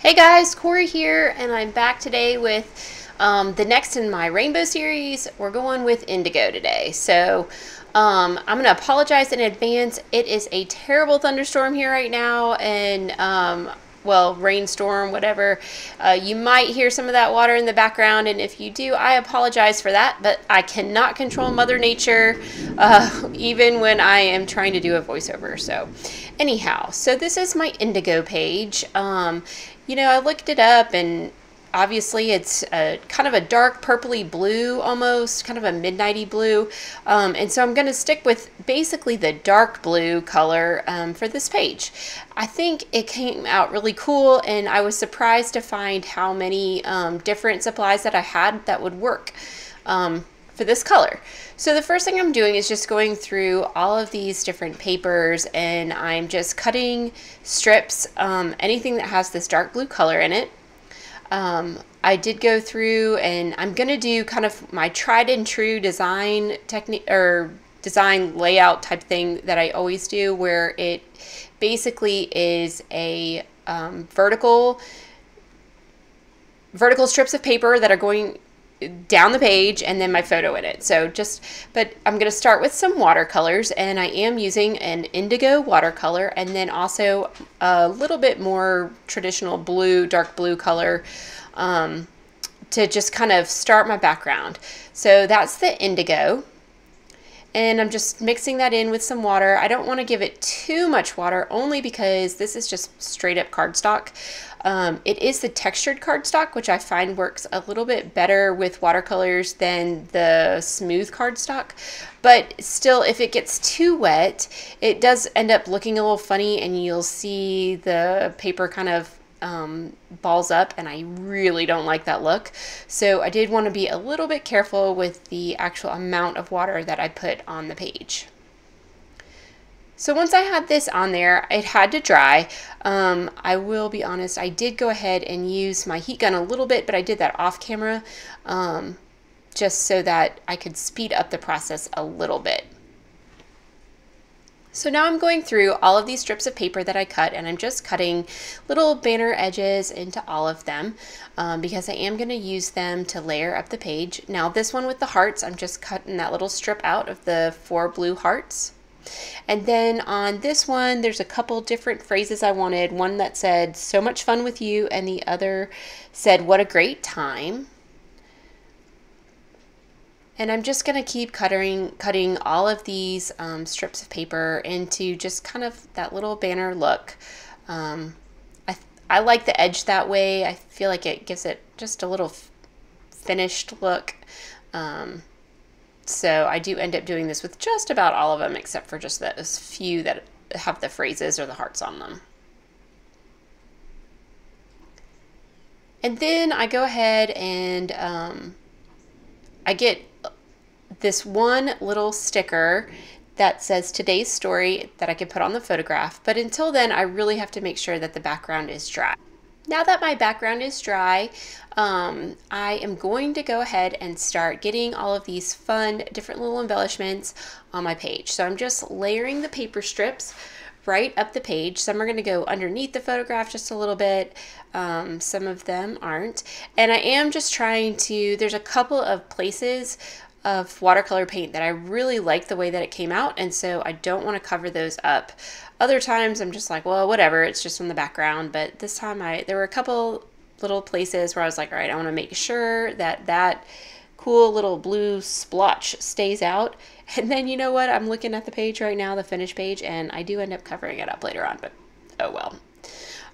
Hey guys, Corey here, and I'm back today with the next in my rainbow series. We're going with Indigo today. So I'm going to apologize in advance. It is a terrible thunderstorm here right now, and well, rainstorm, whatever. You might hear some of that water in the background, and if you do, I apologize for that, but I cannot control Mother Nature, even when I am trying to do a voiceover. So anyhow, so this is my Indigo page. You know, I looked it up, and obviously it's kind of a dark purpley blue, almost kind of a midnighty blue, and so I'm going to stick with basically the dark blue color for this page. I think it came out really cool, and I was surprised to find how many different supplies that I had that would work for this color. So the first thing I'm doing is just going through all of these different papers, and I'm just cutting strips, anything that has this dark blue color in it. I did go through, and I'm going to do kind of my tried and true design technique or design layout type thing that I always do, where it basically is a vertical strips of paper that are going down the page, and then my photo in it. So but I'm going to start with some watercolors, and I am using an indigo watercolor, and then also a little bit more traditional blue, dark blue color to just kind of start my background. So that's the indigo, and I'm just mixing that in with some water. I don't want to give it too much water, only because this is just straight up cardstock. It is the textured cardstock, which I find works a little bit better with watercolors than the smooth cardstock. But still, if it gets too wet, it does end up looking a little funny, and you'll see the paper kind of balls up, and I really don't like that look. So I did want to be a little bit careful with the actual amount of water that I put on the page. So once I had this on there, it had to dry. I will be honest, I did go ahead and use my heat gun a little bit, but I did that off camera just so that I could speed up the process a little bit. So now I'm going through all of these strips of paper that I cut, and I'm just cutting little banner edges into all of them because I am going to use them to layer up the page. Now this one with the hearts, I'm just cutting that little strip out of the 4 blue hearts. And then on this one, there's a couple different phrases I wanted. One that said, "So much fun with you," and the other said, "What a great time." And I'm just going to keep cutting all of these strips of paper into just kind of that little banner look. I like the edge that way. I feel like it gives it just a little finished look. So I do end up doing this with just about all of them, except for just those few that have the phrases or the hearts on them. And then I go ahead and I get this one little sticker that says today's story that I can put on the photograph. But until then, I really have to make sure that the background is dry. Now that my background is dry, I am going to go ahead and start getting all of these fun, different little embellishments on my page. So I'm just layering the paper strips right up the page. Some are going to go underneath the photograph just a little bit. Some of them aren't. And I am just trying to, there's a couple of places of watercolor paint that I really like the way that it came out, and so I don't want to cover those up. Other times I'm just like, well, whatever, it's just in the background. But this time there were a couple little places where I was like, all right, I want to make sure that that cool little blue splotch stays out. And then, you know what, I'm looking at the page right now, the finished page, and I do end up covering it up later on, but oh well.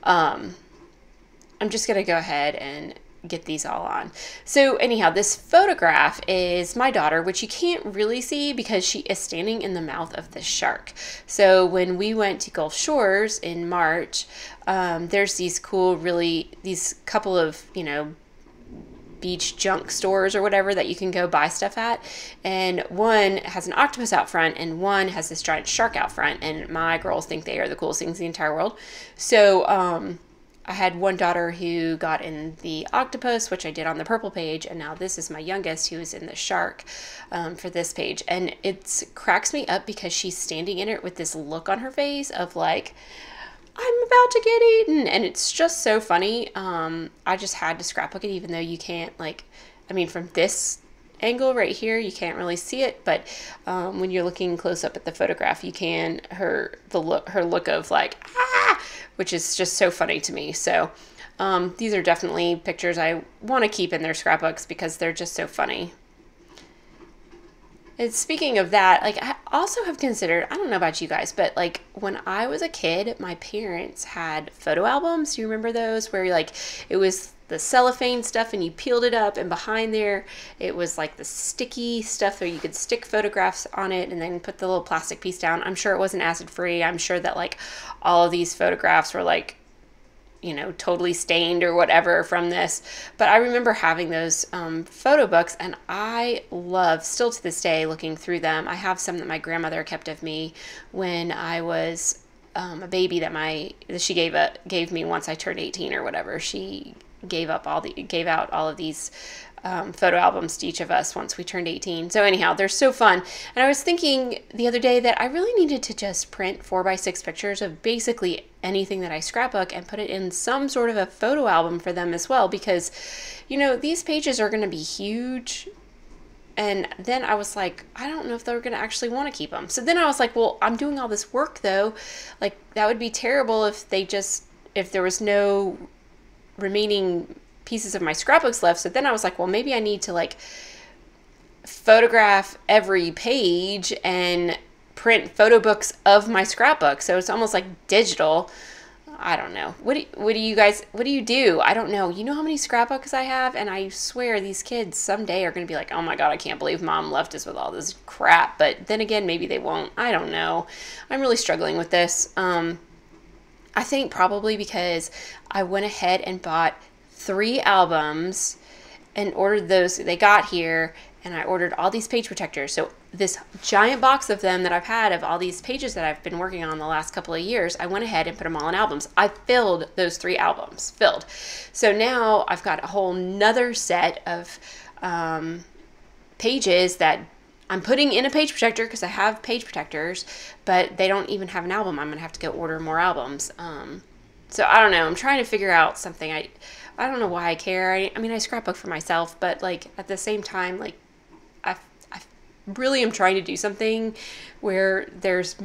I'm just gonna go ahead and get these all on. So anyhow, this photograph is my daughter, which you can't really see because she is standing in the mouth of the shark. So when we went to Gulf Shores in March, there's these cool, these couple of, you know, beach junk stores or whatever that you can go buy stuff at, and one has an octopus out front and one has this giant shark out front, and my girls think they are the coolest things in the entire world. So I had one daughter who got in the octopus, which I did on the purple page, and now this is my youngest who is in the shark for this page. And it cracks me up because she's standing in it with this look on her face of like, I'm about to get eaten. And it's just so funny. I just had to scrapbook it, even though you can't, like, I mean, from this angle right here, you can't really see it, but when you're looking close up at the photograph, you can, her look of like, ah, which is just so funny to me. So these are definitely pictures I want to keep in their scrapbooks because they're just so funny. And speaking of that, like, I also have considered, I don't know about you guys, but like when I was a kid, my parents had photo albums. Do you remember those? Where like it was the cellophane stuff and you peeled it up, and behind there it was like the sticky stuff where you could stick photographs on it and then put the little plastic piece down. I'm sure it wasn't acid free. I'm sure that like all of these photographs were like, you know, totally stained or whatever from this. But I remember having those photo books, and I love, still to this day, looking through them. I have some that my grandmother kept of me when I was a baby that she gave me once I turned 18 or whatever. She gave out all of these photo albums to each of us once we turned 18. So anyhow, they're so fun. And I was thinking the other day that I really needed to just print 4x6 pictures of basically anything that I scrapbook and put it in some sort of a photo album for them as well, because, you know, these pages are going to be huge. And then I was like, I don't know if they're going to actually want to keep them. So then I was like, well, I'm doing all this work though. Like, that would be terrible if there was no remaining pieces of my scrapbooks left. So then I was like, well, maybe I need to like photograph every page and print photo books of my scrapbook. So it's almost like digital. I don't know. What do you do? I don't know. You know how many scrapbooks I have? And I swear these kids someday are going to be like, oh my God, I can't believe mom left us with all this crap. But then again, maybe they won't. I don't know. I'm really struggling with this. I think probably because I went ahead and bought 3 albums and ordered those. They got here, and I ordered all these page protectors. So this giant box of them that I've had of all these pages that I've been working on the last couple of years, I went ahead and put them all in albums. I filled those 3 albums, filled. So now I've got a whole nother set of pages that I'm putting in a page protector because I have page protectors, but they don't even have an album. I'm going to have to go order more albums. So I don't know. I'm trying to figure out something. I don't know why I care. I mean, I scrapbook for myself, but like at the same time, like I really am trying to do something where there's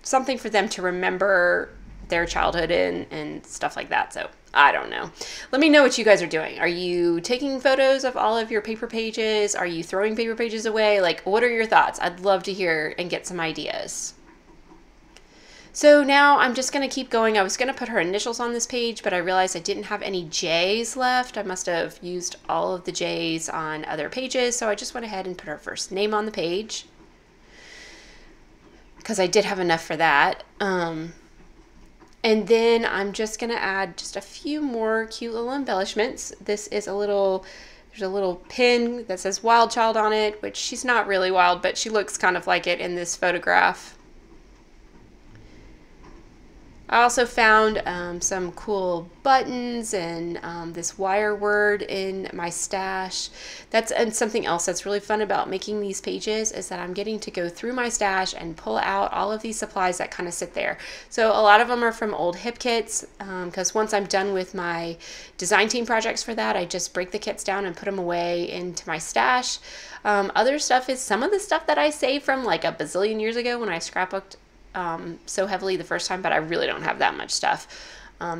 something for them to remember their childhood and stuff like that. So I don't know. Let me know what you guys are doing. Are you taking photos of all of your paper pages? Are you throwing paper pages away? Like, what are your thoughts? I'd love to hear and get some ideas. So now I'm just going to keep going. I was going to put her initials on this page, but I realized I didn't have any J's left. I must have used all of the J's on other pages, so I just went ahead and put her first name on the page because I did have enough for that. And then I'm just going to add just a few more cute little embellishments. This is there's a little pin that says Wild Child on it, which she's not really wild, but she looks kind of like it in this photograph. I also found some cool buttons and this wire word in my stash. And something else that's really fun about making these pages is that I'm getting to go through my stash and pull out all of these supplies that kind of sit there. So a lot of them are from old hip kits, because once I'm done with my design team projects for that, I just break the kits down and put them away into my stash. Other stuff is some of the stuff that I saved from like a bazillion years ago when I scrapbooked so heavily the first time, but I really don't have that much stuff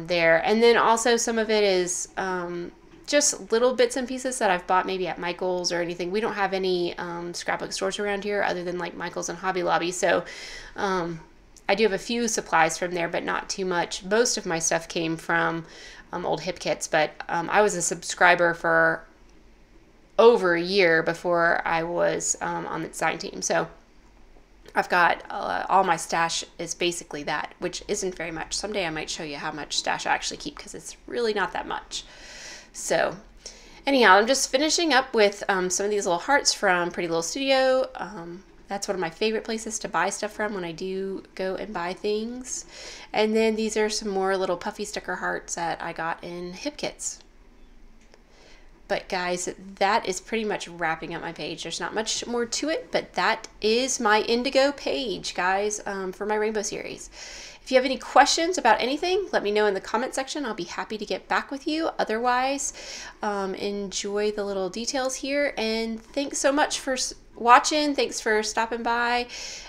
there. And then also some of it is just little bits and pieces that I've bought maybe at Michael's or anything. We don't have any scrapbook stores around here other than like Michael's and Hobby Lobby, so I do have a few supplies from there, but not too much. Most of my stuff came from old hip kits, but I was a subscriber for over a year before I was on the design team, so I've got all my stash is basically that, which isn't very much. Someday I might show you how much stash I actually keep because it's really not that much. So anyhow, I'm just finishing up with some of these little hearts from Pretty Little Studio. That's one of my favorite places to buy stuff from when I do go and buy things. And then these are some more little puffy sticker hearts that I got in hip kits. But guys, that is pretty much wrapping up my page. There's not much more to it, but that is my Indigo page, guys, for my rainbow series. If you have any questions about anything, let me know in the comment section. I'll be happy to get back with you. Otherwise, enjoy the little details here. And thanks so much for watching. Thanks for stopping by.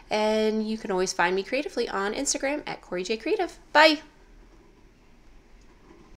And you can always find me creatively on Instagram at Corrie J Creative. Bye.